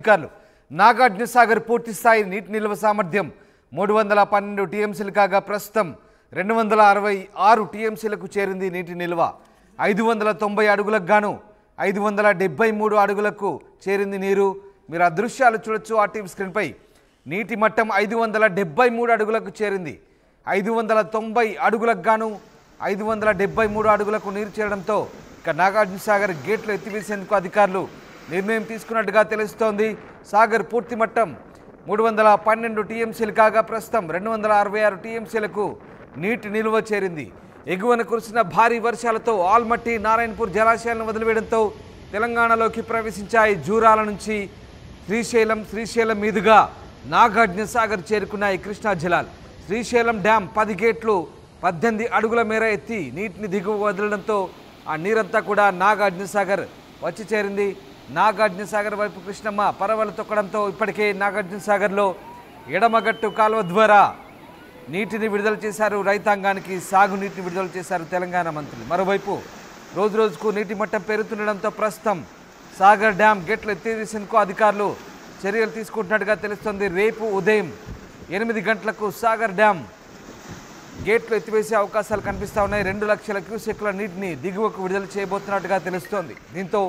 అధికారులు. నాగార్జున సాగర్ పూర్తి స్థాయి నీటి నిల్వ సామర్థ్యం 312 టీఎంసీలు కాగా ప్రస్తుతం 266 టీఎంసీలకు చేరింది నీటి నిల్వ. 590 అడుగులకు గాను 573 అడుగులకు చేరింది నీరు. మీరు ఆ దృశ్యాలు చూడొచ్చు ఆర్టీవీ స్క్రీన్పై. నీటి మట్టం 573 అడుగులకు చేరింది. 590 అడుగులకు గాను 573 అడుగులకు నీరు చేరడంతో ఇక నాగార్జున సాగర్ గేట్లు ఎత్తివేసేందుకు అధికారులు నిర్ణయం తీసుకున్నట్టుగా తెలుస్తోంది. సాగర్ పూర్తి మట్టం 312 టీఎంసీలు కాగా ప్రస్తుతం 266 టీఎంసీలకు నీటి నిల్వ చేరింది. ఎగువన కురిసిన భారీ వర్షాలతో ఆల్మట్టి నారాయణపూర్ జలాశయాలను వదిలివేయడంతో తెలంగాణలోకి ప్రవేశించాయి. జూరాల నుంచి శ్రీశైలం మీదుగా నాగార్జున సాగర్ చేరుకున్నాయి కృష్ణా జలాలు. శ్రీశైలం డ్యాం 10 గేట్లు 18 అడుగుల మేర ఎత్తి నీటిని దిగువ వదలడంతో ఆ నీరంతా కూడా నాగార్జున సాగర్ వచ్చి చేరింది. నాగార్జున సాగర్ వైపు కృష్ణమ్మ పరవలు తొక్కడంతో ఇప్పటికే నాగార్జున సాగర్లో ఎడమగట్టు కాలువ ద్వారా నీటిని విడుదల చేశారు. రైతాంగానికి సాగునీటిని విడుదల చేశారు తెలంగాణ మంత్రులు. మరోవైపు రోజుకు నీటి మట్టం పెరుగుతుండడంతో ప్రస్తుతం సాగర్ డ్యాం గేట్లు ఎత్తివేసేందుకు అధికారులు చర్యలు తీసుకుంటున్నట్టుగా తెలుస్తోంది. రేపు ఉదయం 8 గంటలకు సాగర్ డ్యాం గేట్లు ఎత్తివేసే అవకాశాలు కనిపిస్తూ ఉన్నాయి. 2 లక్షల క్యూసెక్ల నీటిని దిగువకు విడుదల చేయబోతున్నట్టుగా తెలుస్తోంది. దీంతో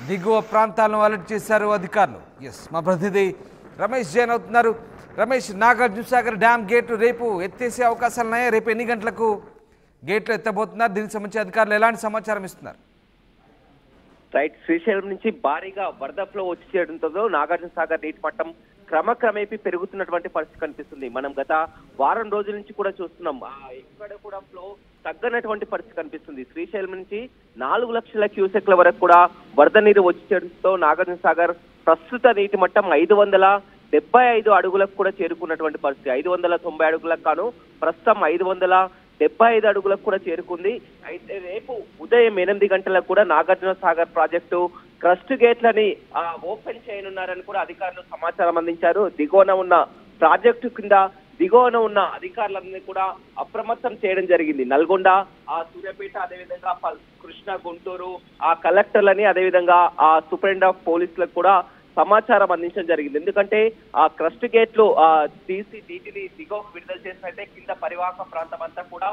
దిగువ ప్రాంతాలను అలర్ట్ చేశారు అధికారులు. మా ప్రతినిధి రమేష్ జైన్ అవుతున్నారు. రమేష్, నాగార్జున సాగర్ డ్యాం గేటు రేపు ఎత్తేసే అవకాశాలు ఉన్నాయా? రేపు ఎన్ని గంటలకు గేట్లు ఎత్తబోతున్నారు? దీనికి సంబంధించి అధికారులు ఎలాంటి సమాచారం ఇస్తున్నారు? రైట్, శ్రీశైలం నుంచి భారీగా వరద ఫ్లో వచ్చి చేయడంతో నాగార్జున సాగర్ నీటి మట్టం క్రమక్రమేపీ పెరుగుతున్నటువంటి పరిస్థితి కనిపిస్తుంది. మనం గత వారం రోజుల నుంచి కూడా చూస్తున్నాం. ఎక్కడ కూడా ఫ్లో తగ్గనటువంటి పరిస్థితి కనిపిస్తుంది. శ్రీశైలం నుంచి 4 లక్షల క్యూసెక్ల వరకు కూడా వరద నీరు వచ్చి చేయడంతో నాగార్జున సాగర్ ప్రస్తుత నీటి మట్టం 575 అడుగులకు కూడా చేరుకున్నటువంటి పరిస్థితి. 590 అడుగులకు కాను ప్రస్తుతం 575 అడుగులకు కూడా చేరుకుంది. అయితే రేపు ఉదయం 8 గంటలకు కూడా నాగార్జున సాగర్ ప్రాజెక్టు క్రస్ట్ గేట్లని ఓపెన్ చేయనున్నారని కూడా అధికారులు సమాచారం అందించారు. దిగువన ఉన్న ప్రాజెక్టు కింద దిగువన ఉన్న అధికారులందరినీ కూడా అప్రమత్తం చేయడం జరిగింది. నల్గొండ, సూర్యాపేట, అదేవిధంగా కృష్ణా, గుంటూరు కలెక్టర్లని, అదేవిధంగా సూపరింటెండెంట్ ఆఫ్ పోలీసులకు కూడా సమాచారం అందించడం జరిగింది. ఎందుకంటే క్రస్ట్ గేట్లు తీసి నీటిని దిగువకు విడుదల చేసినట్టే కింద పరివాహక ప్రాంతం అంతా కూడా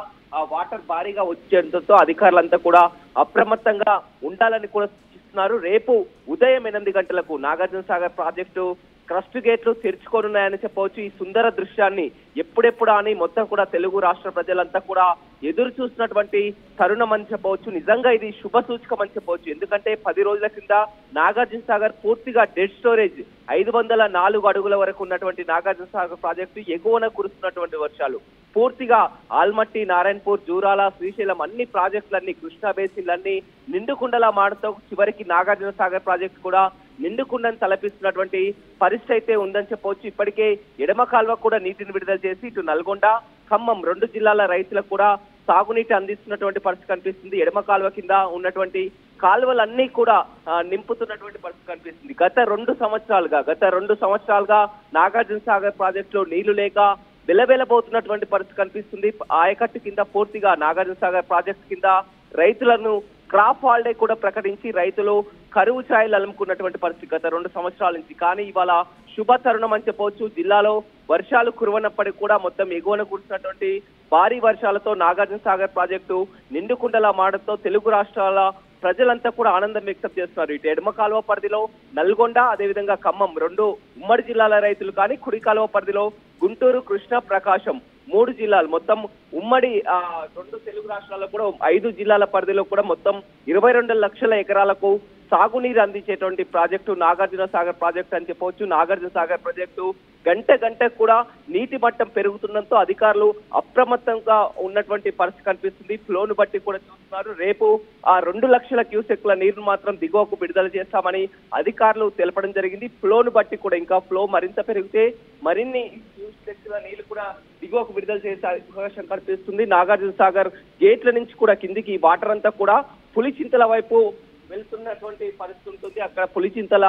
వాటర్ భారీగా వచ్చేయడంతో అధికారులంతా కూడా అప్రమత్తంగా ఉండాలని కూడా సూచిస్తున్నారు. రేపు ఉదయం 8 గంటలకు నాగార్జున సాగర్ ప్రాజెక్టు క్రస్ట్ గేట్లు తెరుచుకోనున్నాయని చెప్పవచ్చు. ఈ సుందర దృశ్యాన్ని ఎప్పుడెప్పుడు అని మొత్తం కూడా తెలుగు రాష్ట్ర ప్రజలంతా కూడా ఎదురు చూసినటువంటి తరుణం అని చెప్పవచ్చు. నిజంగా ఇది శుభ సూచకం అని చెప్పవచ్చు. ఎందుకంటే 10 రోజుల కింద నాగార్జున సాగర్ పూర్తిగా డెడ్ స్టోరేజ్ 504 అడుగుల వరకు ఉన్నటువంటి నాగార్జున సాగర్ ప్రాజెక్టు ఎగువన కురుస్తున్నటువంటి వర్షాలు పూర్తిగా ఆల్మట్టి, నారాయణపూర్, జూరాల, శ్రీశైలం అన్ని ప్రాజెక్టులన్నీ, కృష్ణా బేసిన్లన్నీ నిండుకుండలా మాడతో చివరికి నాగార్జున సాగర్ ప్రాజెక్టు కూడా నిండుకుండని తలపిస్తున్నటువంటి పరిస్థితి అయితే ఉందని చెప్పవచ్చు. ఇప్పటికే ఎడమ కాల్వ కూడా నీటిని విడుదల చేసి ఇటు నల్గొండ, ఖమ్మం 2 జిల్లాల రైతులకు కూడా సాగునీటి అందిస్తున్నటువంటి పరిస్థితి కనిపిస్తుంది. ఎడమ కాల్వ కింద ఉన్నటువంటి కాలువలన్నీ కూడా నింపుతున్నటువంటి పరిస్థితి కనిపిస్తుంది. గత 2 సంవత్సరాలుగా నాగార్జున సాగర్ ప్రాజెక్టులో నీళ్లు లేక వెలవెలబోతున్నటువంటి పరిస్థితి కనిపిస్తుంది. ఆయకట్టు కింద పూర్తిగా నాగార్జున సాగర్ ప్రాజెక్టు కింద రైతులను క్రాప్ హాలిడే కూడా ప్రకటించి రైతులు కరువు ఛాయలు అలుముకున్నటువంటి పరిస్థితి గత 2 సంవత్సరాల నుంచి. కానీ ఇవాళ శుభ తరుణం అని చెప్పవచ్చు. జిల్లాలో వర్షాలు కురవనప్పటికీ కూడా మొత్తం ఎగువన కురిసినటువంటి భారీ వర్షాలతో నాగార్జున సాగర్ ప్రాజెక్టు నిండుకుండలా మాడడంతో తెలుగు రాష్ట్రాల ప్రజలంతా కూడా ఆనందం వ్యక్తం చేస్తున్నారు. ఇటు ఎడమ కాలువ పరిధిలో నల్గొండ, అదేవిధంగా ఖమ్మం 2 ఉమ్మడి జిల్లాల రైతులు కానీ, కుడి కాలువ పరిధిలో గుంటూరు, కృష్ణా, ప్రకాశం 3 జిల్లాలు మొత్తం ఉమ్మడి 2 తెలుగు రాష్ట్రాల్లో కూడా 5 జిల్లాల పరిధిలో కూడా మొత్తం 22 లక్షల ఎకరాలకు సాగునీరు అందించేటువంటి ప్రాజెక్టు నాగార్జున సాగర్ ప్రాజెక్టు అని చెప్పవచ్చు. నాగార్జున సాగర్ ప్రాజెక్టు గంటకు కూడా నీటి మట్టం పెరుగుతుండడంతో అధికారులు అప్రమత్తంగా ఉన్నటువంటి పరిస్థితి కనిపిస్తుంది. ఫ్లోను బట్టి కూడా చూస్తున్నారు. రేపు 2 లక్షల క్యూసెక్ల నీరును మాత్రం దిగువకు విడుదల చేస్తామని అధికారులు తెలపడం జరిగింది. ఫ్లోను బట్టి కూడా ఇంకా ఫ్లో మరింత పెరిగితే మరిన్ని క్యూసెక్ల నీళ్లు కూడా దిగువకు విడుదల చేసే అవకాశం కనిపిస్తుంది. నాగార్జున సాగర్ గేట్ల నుంచి కూడా కిందికి వాటర్ అంతా కూడా పులిచింతల వైపు వెళ్తున్నటువంటి పరిస్థితి ఉంటుంది. అక్కడ పులిచింతల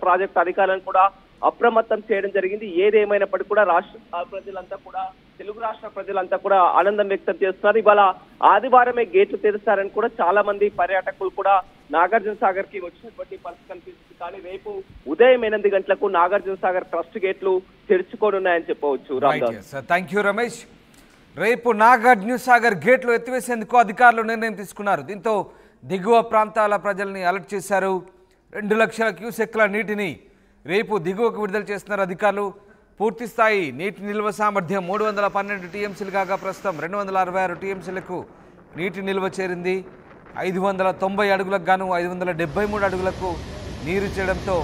ప్రాజెక్టు అధికారులను కూడా అప్రమత్తం చేయడం జరిగింది. ఏదేమైనప్పటికీ కూడా రాష్ట్ర ప్రజలంతా కూడా తెలుగు రాష్ట్ర ప్రజలంతా కూడా ఆనందం వ్యక్తం చేస్తున్నారు. ఇవాళ ఆదివారమే గేట్లు తెరుస్తారని కూడా చాలా మంది పర్యాటకులు కూడా నాగార్జున సాగర్ కి వచ్చినటువంటి పరిస్థితి కనిపిస్తుంది. కానీ రేపు ఉదయం 8 గంటలకు నాగార్జున సాగర్ ట్రస్ట్ గేట్లు తెరుచుకోనున్నాయని చెప్పవచ్చు. Ramdas, thank you Ramesh. రేపు నాగార్జున సాగర్ గేట్లు ఎత్తివేసేందుకు అధికారులు నిర్ణయం తీసుకున్నారు. దీంతో దిగువ ప్రాంతాల ప్రజల్ని అలర్ట్ చేశారు. 2 లక్షల క్యూసెక్ల నీటిని రేపు దిగువకు విడుదల చేస్తున్నారు అధికారులు. పూర్తి స్థాయి నీటి నిల్వ సామర్థ్యం 312 టీఎంసీలు కాగా ప్రస్తుతం 266 టీఎంసీలకు నీటి నిల్వ చేరింది. 590 అడుగులకు గాను 573 అడుగులకు నీరు చేయడంతో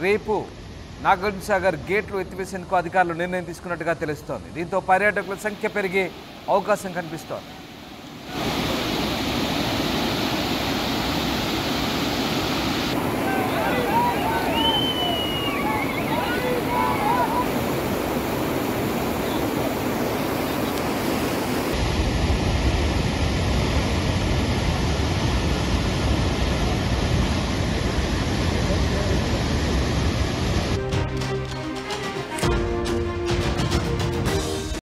రేపు నాగార్జున సాగర్ గేట్లు ఎత్తివేసేందుకు అధికారులు నిర్ణయం తీసుకున్నట్టుగా తెలుస్తోంది. దీంతో పర్యాటకుల సంఖ్య పెరిగే అవకాశం కనిపిస్తోంది.